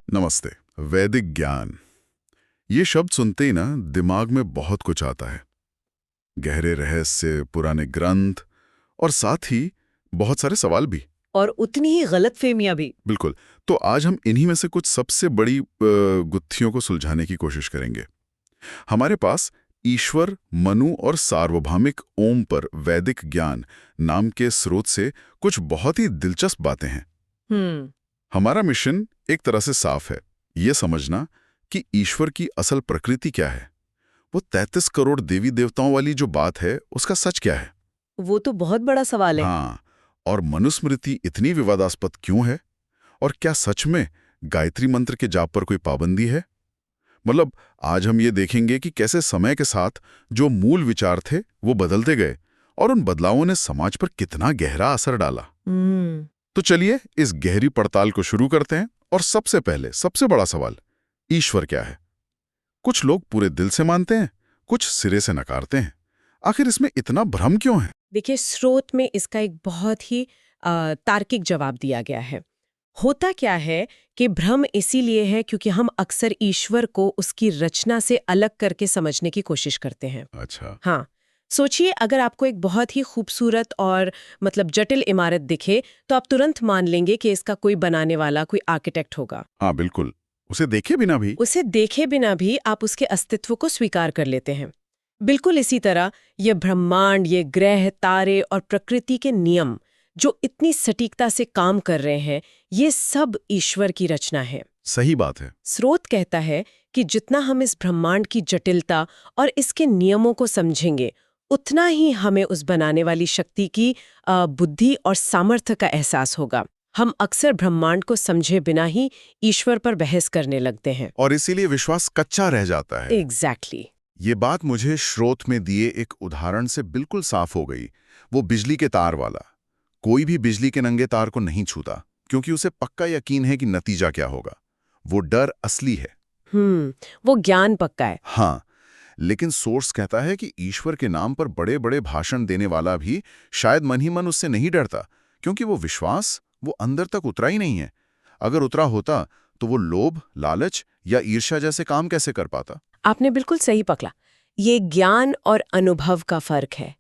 नमस्ते। वैदिक ज्ञान, ये शब्द सुनते ही ना दिमाग में बहुत कुछ आता है। गहरे रहस्य, पुराने ग्रंथ और साथ ही बहुत सारे सवाल भी। और उतनी ही गलतफहमियां भी। बिल्कुल। तो आज हम इन्हीं में से कुछ सबसे बड़ी गुत्थियों को सुलझाने की कोशिश करेंगे। हमारे पास ईश्वर, मनु और सार्वभौमिक ओम पर वैदिक ज्ञान नाम के स्रोत से कुछ बहुत ही दिलचस्प बातें हैं। हम्म। हमारा मिशन एक तरह से साफ है, ये समझना कि ईश्वर की असल प्रकृति क्या है। वो 33 करोड़ देवी देवताओं वाली जो बात है, उसका सच क्या है। वो तो बहुत बड़ा सवाल है। हाँ, और मनुस्मृति इतनी विवादास्पद क्यों है, और क्या सच में गायत्री मंत्र के जाप पर कोई पाबंदी है। मतलब आज हम ये देखेंगे कि कैसे समय के साथ जो मूल विचार थे वो बदलते गए और उन बदलावों ने समाज पर कितना गहरा असर डाला। हम्म। तो चलिए इस गहरी पड़ताल को शुरू करते हैं। और सबसे पहले सबसे बड़ा सवाल, ईश्वर क्या है। कुछ लोग पूरे दिल से मानते हैं, कुछ सिरे से नकारते हैं। आखिर इसमें इतना भ्रम क्यों है। देखिए, स्रोत में इसका एक बहुत ही तार्किक जवाब दिया गया है। होता क्या है कि भ्रम इसीलिए है क्योंकि हम अक्सर ईश्वर को उसकी रचना से अलग करके समझने की कोशिश करते हैं। अच्छा। हाँ, सोचिए, अगर आपको एक बहुत ही खूबसूरत और जटिल इमारत दिखे तो आप तुरंत मान लेंगे कि इसका कोई बनाने वाला, कोई आर्किटेक्ट होगा। हाँ बिल्कुल, उसे देखे बिना भी। उसे देखे बिना भी आप उसके अस्तित्व को स्वीकार कर लेते हैं। बिल्कुल इसी तरह ये ब्रह्मांड, ये ग्रह, तारे और प्रकृति के नियम जो इतनी सटीकता से काम कर रहे हैं, ये सब ईश्वर की रचना है। सही बात है। स्रोत कहता है कि जितना हम इस ब्रह्मांड की जटिलता और इसके नियमों को समझेंगे, उतना ही हमें उस बनाने वाली शक्ति की बुद्धि और सामर्थ्य का एहसास होगा। हम अक्सर ब्रह्मांड को समझे बिना ही ईश्वर पर बहस करने लगते हैं। और इसीलिए विश्वास कच्चा रह जाता है। एग्जैक्टली। ये बात मुझे स्रोत में दिए एक उदाहरण से बिल्कुल साफ हो गई। वो बिजली के तार वाला। कोई भी बिजली के नंगे तार को नहीं छूता, क्योंकि उसे पक्का यकीन है कि नतीजा क्या होगा। वो डर असली है। वो ज्ञान पक्का है। हाँ, लेकिन सोर्स कहता है कि ईश्वर के नाम पर बड़े बड़े भाषण देने वाला भी शायद मन ही मन उससे नहीं डरता, क्योंकि वो विश्वास वो अंदर तक उतरा ही नहीं है। अगर उतरा होता तो वो लोभ, लालच या ईर्ष्या जैसे काम कैसे कर पाता। आपने बिल्कुल सही पकड़ा। ये ज्ञान और अनुभव का फर्क है।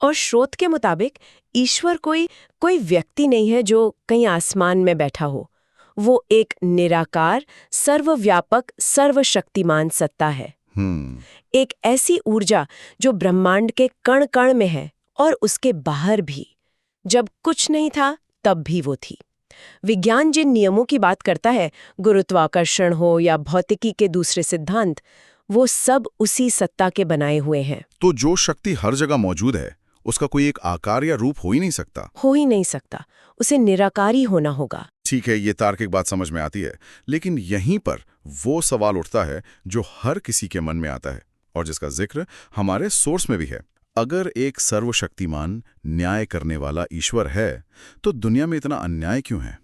और स्रोत के मुताबिक ईश्वर कोई कोई व्यक्ति नहीं है जो कहीं आसमान में बैठा हो। वो एक निराकार, सर्वव्यापक, सर्वशक्तिमान सत्ता है। एक ऐसी ऊर्जा जो ब्रह्मांड के कण कण में है और उसके बाहर भी। जब कुछ नहीं था तब भी वो थी। विज्ञान जिन नियमों की बात करता है, गुरुत्वाकर्षण हो या भौतिकी के दूसरे सिद्धांत, वो सब उसी सत्ता के बनाए हुए हैं। तो जो शक्ति हर जगह मौजूद है, उसका कोई एक आकार या रूप हो ही नहीं सकता। हो ही नहीं सकता, उसे निराकारी होना होगा। ठीक है, ये तार्किक बात समझ में आती है, लेकिन यहीं पर वो सवाल उठता है जो हर किसी के मन में आता है और जिसका जिक्र हमारे सोर्स में भी है। अगर एक सर्वशक्तिमान, न्याय करने वाला ईश्वर है, तो दुनिया में इतना अन्याय क्यों है।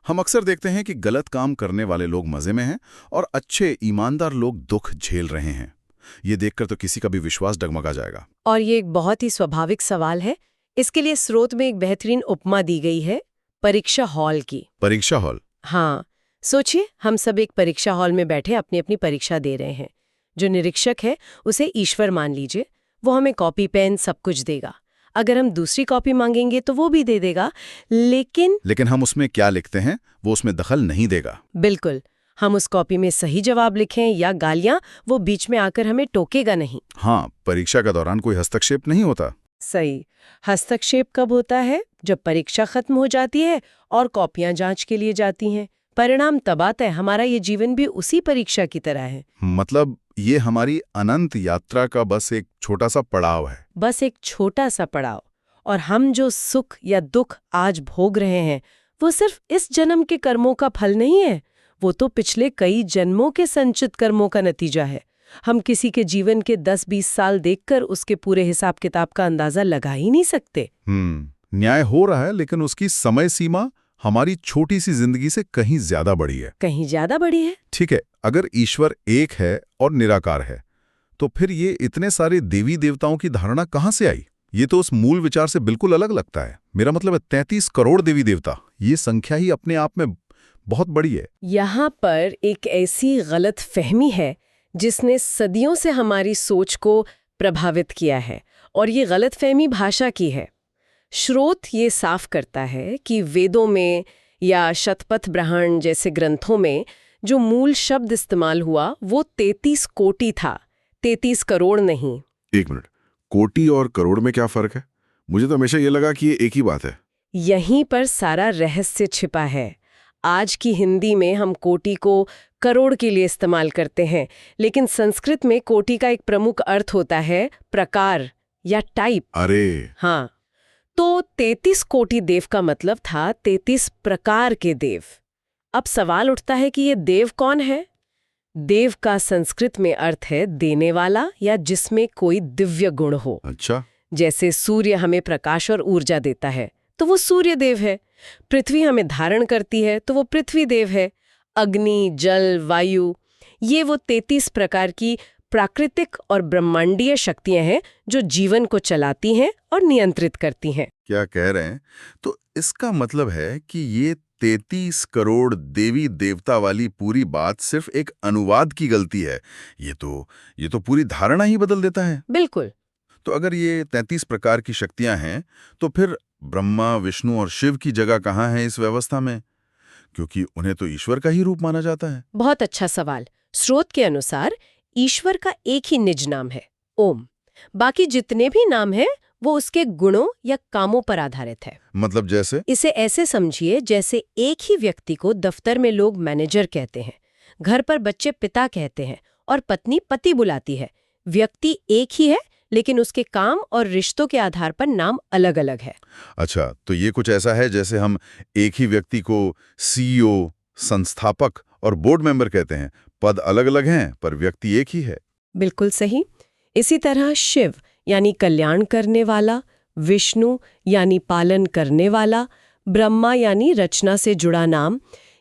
हम अक्सर देखते हैं कि गलत काम करने वाले लोग मजे में हैं और अच्छे, ईमानदार लोग दुख झेल रहे हैं। ये देखकर तो किसी का भी विश्वास डगमगा जाएगा। और ये एक बहुत ही स्वाभाविक सवाल है। इसके लिए स्रोत में एक बेहतरीन उपमा दी गई है, परीक्षा हॉल की। परीक्षा हॉल? हाँ, सोचिए, हम सब एक परीक्षा हॉल में बैठे अपनी अपनी परीक्षा दे रहे हैं। जो निरीक्षक है उसे ईश्वर मान लीजिए। वो हमें कॉपी, पेन सब कुछ देगा। अगर हम दूसरी कॉपी मांगेंगे तो वो भी दे देगा, लेकिन हम उसमें क्या लिखते हैं वो उसमें दखल नहीं देगा। बिल्कुल, हम उस कॉपी में सही जवाब लिखें या गालियां, वो बीच में आकर हमें टोकेगा नहीं। हाँ, परीक्षा के दौरान कोई हस्तक्षेप नहीं होता। सही। हस्तक्षेप कब होता है? जब परीक्षा खत्म हो जाती है और कॉपियां जांच के लिए जाती हैं। परिणाम तब आता है। हमारा ये जीवन भी उसी परीक्षा की तरह है। मतलब ये हमारी अनंत यात्रा का बस एक छोटा सा पड़ाव है। बस एक छोटा सा पड़ाव। और हम जो सुख या दुख आज भोग रहे हैं, वो सिर्फ इस जन्म के कर्मों का फल नहीं है। वो तो पिछले कई जन्मों के संचित कर्मों का नतीजा है। हम किसी के जीवन के 10-20 साल देखकर उसके पूरे हिसाब किताब का अंदाजा लगा ही नहीं सकते। न्याय हो रहा है, लेकिन उसकी समय सीमा हमारी छोटी सी जिंदगी से कहीं ज्यादा बड़ी है। कहीं ज्यादा बड़ी है। ठीक है, अगर ईश्वर एक है और निराकार है, तो फिर ये इतने सारे देवी देवताओं की धारणा कहाँ से आई। ये तो उस मूल विचार से बिल्कुल अलग लगता है। मेरा मतलब है 33 करोड़ देवी देवता। ये संख्या ही अपने आप में बहुत बड़ी है। यहाँ पर एक ऐसी गलत फहमी है जिसने सदियों से हमारी सोच को प्रभावित किया है, और ये गलत फहमी भाषा की है। स्रोत ये साफ करता है कि वेदों में या शतपथ ब्राह्मण जैसे ग्रंथों में जो मूल शब्द इस्तेमाल हुआ वो 33 कोटि था, 33 करोड़ नहीं। एक मिनट, कोटि और करोड़ में क्या फर्क है? मुझे तो हमेशा ये लगा कि ये एक ही बात है। यहीं पर सारा रहस्य छिपा है। आज की हिंदी में हम कोटि को करोड़ के लिए इस्तेमाल करते हैं, लेकिन संस्कृत में कोटि का एक प्रमुख अर्थ होता है प्रकार या टाइप। अरे हाँ, तो 33 कोटि देव का मतलब था 33 प्रकार के देव। अब सवाल उठता है कि ये देव कौन है? देव का संस्कृत में अर्थ है देने वाला या जिसमें कोई दिव्य गुण हो। अच्छा। जैसे सूर्य हमें प्रकाश और ऊर्जा देता है तो वो सूर्य देव है। पृथ्वी हमें धारण करती है तो वो पृथ्वी देव है। अग्नि, जल, वायु, ये वो 33 प्रकार की प्राकृतिक और ब्रह्मांडीय शक्तियां हैं जो जीवन को चलाती हैं और नियंत्रित करती हैं। क्या कह रहे हैं? तो इसका मतलब है कि ये 33 करोड़ देवी देवता वाली पूरी बात सिर्फ एक अनुवाद की गलती है। ये तो पूरी धारणा ही बदल देता है। बिल्कुल। तो अगर ये 33 प्रकार की शक्तियां हैं, तो फिर ब्रह्मा, विष्णु और शिव की जगह कहाँ है इस व्यवस्था में? क्योंकि उन्हें तो ईश्वर का ही रूप माना जाता है। बहुत अच्छा सवाल। स्रोत के अनुसार ईश्वर का एक ही निज नाम है, ओम। बाकी जितने भी नाम हैं वो उसके गुणों या कामों पर आधारित है। मतलब जैसे? इसे ऐसे समझिए जैसे एक ही व्यक्ति को दफ्तर में लोग मैनेजर कहते हैं, घर पर बच्चे पिता कहते हैं और पत्नी पति बुलाती है। व्यक्ति एक ही है, लेकिन उसके काम और रिश्तों के आधार पर नाम अलग-अलग है। अच्छा, तो ये कुछ ऐसा है जैसे हम एक ही व्यक्ति को सीईओ, संस्थापक और बोर्ड मेंबर कहते हैं। पद अलग-अलग हैं पर व्यक्ति एक ही है। बिल्कुल सही। इसी तरह शिव यानी कल्याण करने वाला, विष्णु यानी पालन करने वाला, ब्रह्मा यानी रचना से जुड़ा नाम,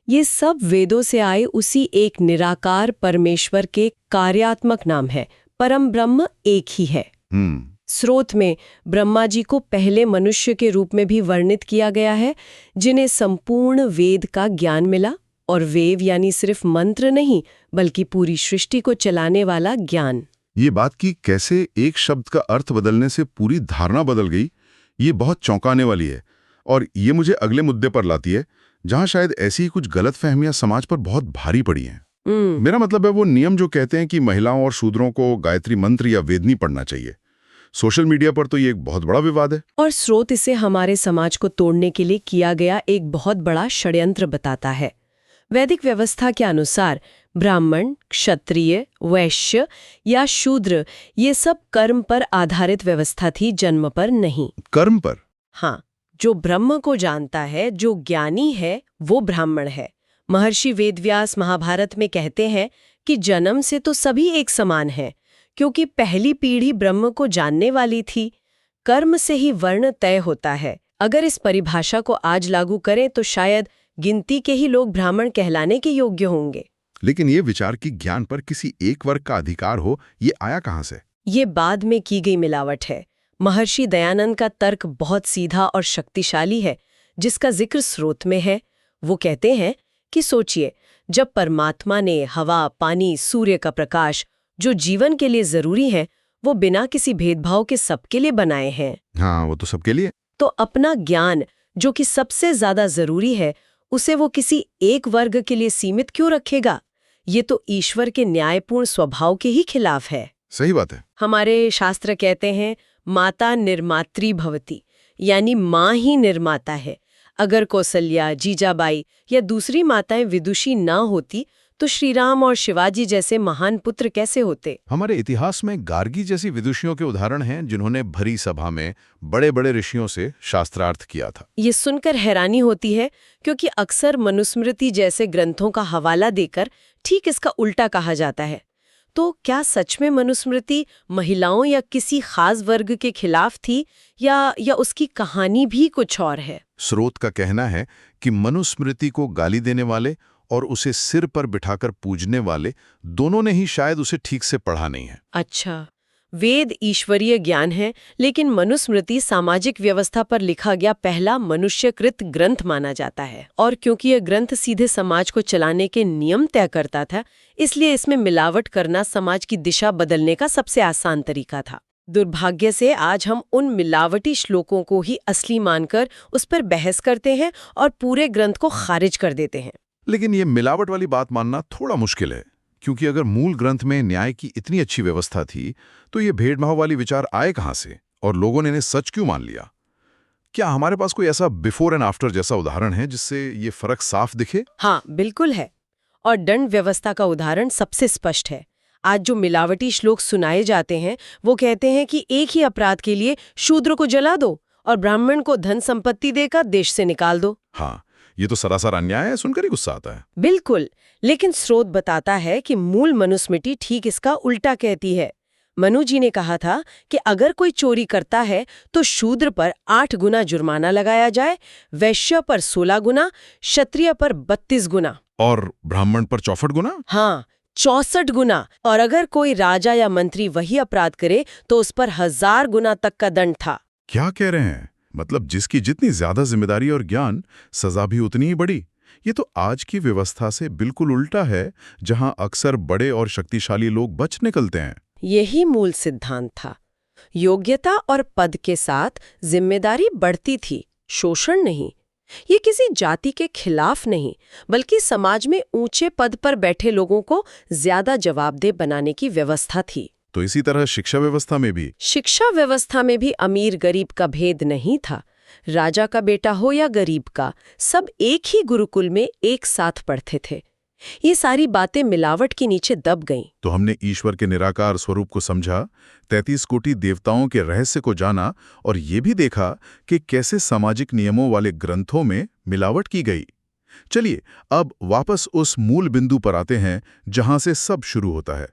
ये सब वेदों से आए उसी एक निराकार परमेश्वर के कार्यात्मक नाम है। परम ब्रह्म एक ही है। स्रोत में ब्रह्मा जी को पहले मनुष्य के रूप में भी वर्णित किया गया है, जिन्हें संपूर्ण वेद का ज्ञान मिला। और वेद यानी सिर्फ मंत्र नहीं, बल्कि पूरी सृष्टि को चलाने वाला ज्ञान। ये बात कि कैसे एक शब्द का अर्थ बदलने से पूरी धारणा बदल गई, ये बहुत चौंकाने वाली है। और ये मुझे अगले मुद्दे पर लाती है, जहां शायद ऐसी ही कुछ गलतफहमियां समाज पर बहुत भारी पड़ी हैं। मेरा मतलब है वो नियम जो कहते हैं कि महिलाओं और शूद्रों को गायत्री मंत्र या वेद नहीं पढ़ना चाहिए। सोशल मीडिया पर तो ये एक बहुत बड़ा विवाद है। और स्रोत इसे हमारे समाज को तोड़ने के लिए किया गया एक बहुत बड़ा षड्यंत्र बताता है। वैदिक व्यवस्था के अनुसार ब्राह्मण, क्षत्रिय, वैश्य या शूद्र ये सब कर्म पर आधारित व्यवस्था थी, जन्म पर नहीं। कर्म पर? हाँ, जो ब्रह्म को जानता है, जो ज्ञानी है, वो ब्राह्मण है। महर्षि वेदव्यास महाभारत में कहते हैं कि जन्म से तो सभी एक समान हैं, क्योंकि पहली पीढ़ी ब्रह्म को जानने वाली थी। कर्म से ही वर्ण तय होता है। अगर इस परिभाषा को आज लागू करें तो शायद गिनती के ही लोग ब्राह्मण कहलाने के योग्य होंगे। लेकिन ये विचार कि ज्ञान पर किसी एक वर्ग का अधिकार हो, ये आया कहाँ से? ये बाद में की गई मिलावट है। महर्षि दयानंद का तर्क बहुत सीधा और शक्तिशाली है, जिसका जिक्र स्रोत में है। वो कहते हैं कि सोचिए, जब परमात्मा ने हवा, पानी, सूर्य का प्रकाश, जो जीवन के लिए जरूरी है, वो बिना किसी भेदभाव के सबके लिए बनाए हैं। हाँ, वो तो सबके लिए। तो अपना ज्ञान, जो कि सबसे ज्यादा जरूरी है, उसे वो किसी एक वर्ग के लिए सीमित क्यों रखेगा? ये तो ईश्वर के न्यायपूर्ण स्वभाव के ही खिलाफ है। सही बात है। हमारे शास्त्र कहते हैं माता निर्मात्री भवति, यानी माँ ही निर्माता है। अगर कौसल्या, जीजाबाई या दूसरी माताएं विदुषी ना होती तो श्रीराम और शिवाजी जैसे महान पुत्र कैसे होते? हमारे इतिहास में गार्गी जैसी विदुषियों के उदाहरण हैं, जिन्होंने भरी सभा में बड़े-बड़े ऋषियों से शास्त्रार्थ किया था। ये सुनकर हैरानी होती है, क्योंकि अक्सर मनुस्मृति जैसे ग्रंथों का हवाला देकर ठीक इसका उल्टा कहा जाता है। तो क्या सच में मनुस्मृति महिलाओं या किसी खास वर्ग के खिलाफ थी, या उसकी कहानी भी कुछ और है? स्रोत का कहना है कि मनुस्मृति को गाली देने वाले और उसे सिर पर बिठाकर पूजने वाले दोनों ने ही शायद उसे ठीक से पढ़ा नहीं है। अच्छा, वेद ईश्वरीय ज्ञान है, लेकिन मनुस्मृति सामाजिक व्यवस्था पर लिखा गया पहला मनुष्यकृत ग्रंथ माना जाता है। और क्योंकि यह ग्रंथ सीधे समाज को चलाने के नियम तय करता था, इसलिए इसमें मिलावट करना समाज की दिशा बदलने का सबसे आसान तरीका था। दुर्भाग्य से आज हम उन मिलावटी श्लोकों को ही असली मानकर उस पर बहस करते हैं और पूरे ग्रंथ को खारिज कर देते हैं। लेकिन ये मिलावट वाली बात मानना थोड़ा मुश्किल है, क्योंकि अगर मूल ग्रंथ में न्याय की इतनी अच्छी व्यवस्था थी तो ये भेदभाव वाली विचार आए कहाँ से और लोगों ने इन्हें सच क्यों मान लिया? क्या हमारे पास कोई ऐसा बिफोर एंड आफ्टर जैसा उदाहरण है जिससे ये फर्क साफ दिखे? हाँ, बिल्कुल है। और दंड व्यवस्था का उदाहरण सबसे स्पष्ट है। आज जो मिलावटी श्लोक सुनाए जाते हैं वो कहते हैं कि एक ही अपराध के लिए शूद्र को जला दो और ब्राह्मण को धन संपत्ति देकर देश से निकाल दो। हाँ, ये तो सरासर अन्याय है, सुनकर ही गुस्सा आता है। बिल्कुल, लेकिन स्रोत बताता है कि मूल मनुस्मृति ठीक इसका उल्टा कहती है। मनु जी ने कहा था कि अगर कोई चोरी करता है तो शूद्र पर 8 गुना जुर्माना लगाया जाए, वैश्य पर 16 गुना, क्षत्रिय पर 32 गुना और ब्राह्मण पर 64 गुना? हाँ, 64 गुना। और अगर कोई राजा या मंत्री वही अपराध करे तो उस पर 1000 गुना तक का दंड था। क्या कह रहे हैं? मतलब जिसकी जितनी ज्यादा जिम्मेदारी और ज्ञान, सजा भी उतनी ही बड़ी। ये तो आज की व्यवस्था से बिल्कुल उल्टा है, जहां अक्सर बड़े और शक्तिशाली लोग बच निकलते हैं। यही मूल सिद्धांत था। योग्यता और पद के साथ जिम्मेदारी बढ़ती थी, शोषण नहीं। ये किसी जाति के खिलाफ नहीं, बल्कि समाज में ऊंचे पद पर बैठे लोगों को ज्यादा जवाबदेह बनाने की व्यवस्था थी। तो इसी तरह शिक्षा व्यवस्था में भी अमीर गरीब का भेद नहीं था। राजा का बेटा हो या गरीब का, सब एक ही गुरुकुल में एक साथ पढ़ते थे। ये सारी बातें मिलावट के नीचे दब गईं। तो हमने ईश्वर के निराकार स्वरूप को समझा, 33 कोटि देवताओं के रहस्य को जाना और ये भी देखा कि कैसे सामाजिक नियमों वाले ग्रंथों में मिलावट की गई। चलिए अब वापस उस मूल बिंदु पर आते हैं जहां से सब शुरू होता है।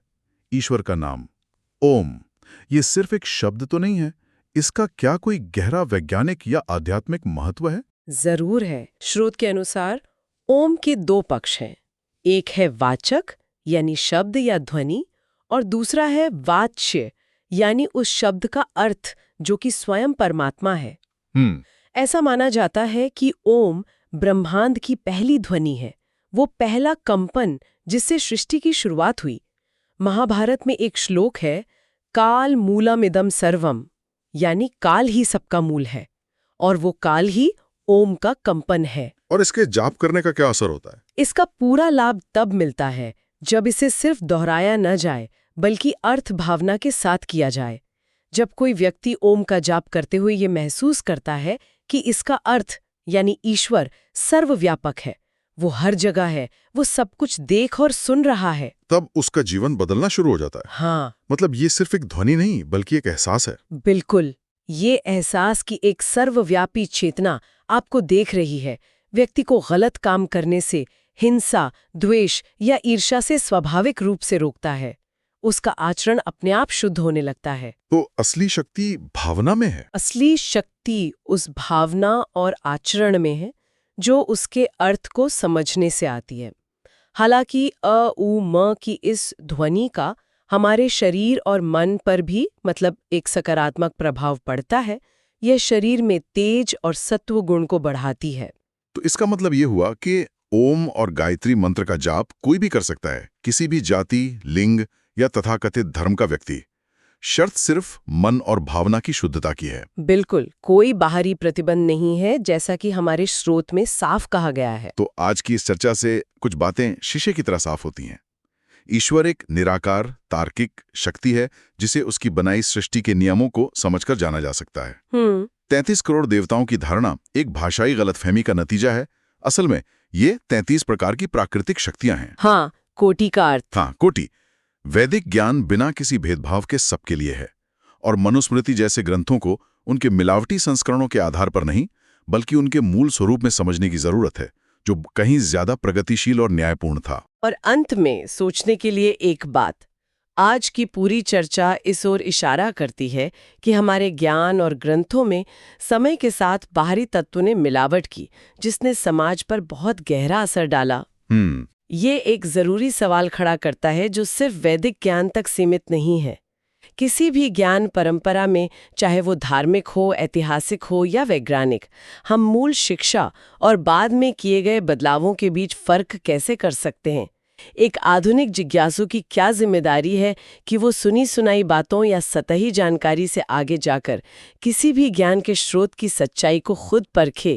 ईश्वर का नाम ओम। ये सिर्फ एक शब्द तो नहीं है, इसका क्या कोई गहरा वैज्ञानिक या आध्यात्मिक महत्व है? जरूर है। स्रोत के अनुसार ओम के 2 पक्ष हैं। एक है वाचक यानी शब्द या ध्वनि, और दूसरा है वाच्य यानी उस शब्द का अर्थ जो कि स्वयं परमात्मा है। ऐसा माना जाता है कि ओम ब्रह्मांड की पहली ध्वनि है, वो पहला कंपन जिससे सृष्टि की शुरुआत हुई। महाभारत में एक श्लोक है, काल मूलमिदं सर्वम, यानी काल ही सबका मूल है, और वो काल ही ओम का कंपन है। और इसके जाप करने का क्या असर होता है? इसका पूरा लाभ तब मिलता है जब इसे सिर्फ दोहराया न जाए, बल्कि अर्थ भावना के साथ किया जाए। जब कोई व्यक्ति ओम का जाप करते हुए ये महसूस करता है कि इसका अर्थ यानी ईश्वर सर्वव्यापक है, वो हर जगह है, वो सब कुछ देख और सुन रहा है, तब उसका जीवन बदलना शुरू हो जाता है। हाँ, मतलब ये सिर्फ एक ध्वनि नहीं, बल्कि एक एहसास है। बिल्कुल। ये एहसास की एक सर्वव्यापी चेतना आपको देख रही है, व्यक्ति को गलत काम करने से, हिंसा, द्वेष या ईर्ष्या से स्वाभाविक रूप से रोकता है। उसका आचरण अपने आप शुद्ध होने लगता है। तो असली शक्ति भावना में है? असली शक्ति उस भावना और आचरण में है जो उसके अर्थ को समझने से आती है। हालांकि अ, उ, म की इस ध्वनि का हमारे शरीर और मन पर भी मतलब एक सकारात्मक प्रभाव पड़ता है। यह शरीर में तेज और सत्व गुण को बढ़ाती है। तो इसका मतलब ये हुआ कि ओम और गायत्री मंत्र का जाप कोई भी कर सकता है, किसी भी जाति, लिंग या तथाकथित धर्म का व्यक्ति। शर्त सिर्फ मन और भावना की शुद्धता की है। बिल्कुल, कोई बाहरी प्रतिबंध नहीं है, जैसा कि हमारे स्रोत में साफ कहा गया है। तो आज की इस चर्चा से कुछ बातें शीशे की तरह साफ होती हैं। ईश्वर एक निराकार तार्किक शक्ति है जिसे उसकी बनाई सृष्टि के नियमों को समझकर जाना जा सकता है। 33 करोड़ देवताओं की धारणा एक भाषाई गलतफहमी का नतीजा है। असल में ये 33 प्रकार की प्राकृतिक शक्तियां हैं। हाँ, कोटि का अर्थ। हाँ, कोटि। वैदिक ज्ञान बिना किसी भेदभाव के सबके लिए है, और मनुस्मृति जैसे ग्रंथों को उनके मिलावटी संस्करणों के आधार पर नहीं, बल्कि उनके मूल स्वरूप में समझने की जरूरत है, जो कहीं ज्यादा प्रगतिशील और न्यायपूर्ण था। और अंत में सोचने के लिए एक बात, आज की पूरी चर्चा इस ओर इशारा करती है कि हमारे ज्ञान और ग्रंथों में समय के साथ बाहरी तत्वों ने मिलावट की, जिसने समाज पर बहुत गहरा असर डाला। ये एक जरूरी सवाल खड़ा करता है जो सिर्फ वैदिक ज्ञान तक सीमित नहीं है। किसी भी ज्ञान परंपरा में, चाहे वो धार्मिक हो, ऐतिहासिक हो या वैज्ञानिक, हम मूल शिक्षा और बाद में किए गए बदलावों के बीच फर्क कैसे कर सकते हैं? एक आधुनिक जिज्ञासु की क्या जिम्मेदारी है कि वो सुनी सुनाई बातों या सतही जानकारी से आगे जाकर किसी भी ज्ञान के स्रोत की सच्चाई को खुद परखे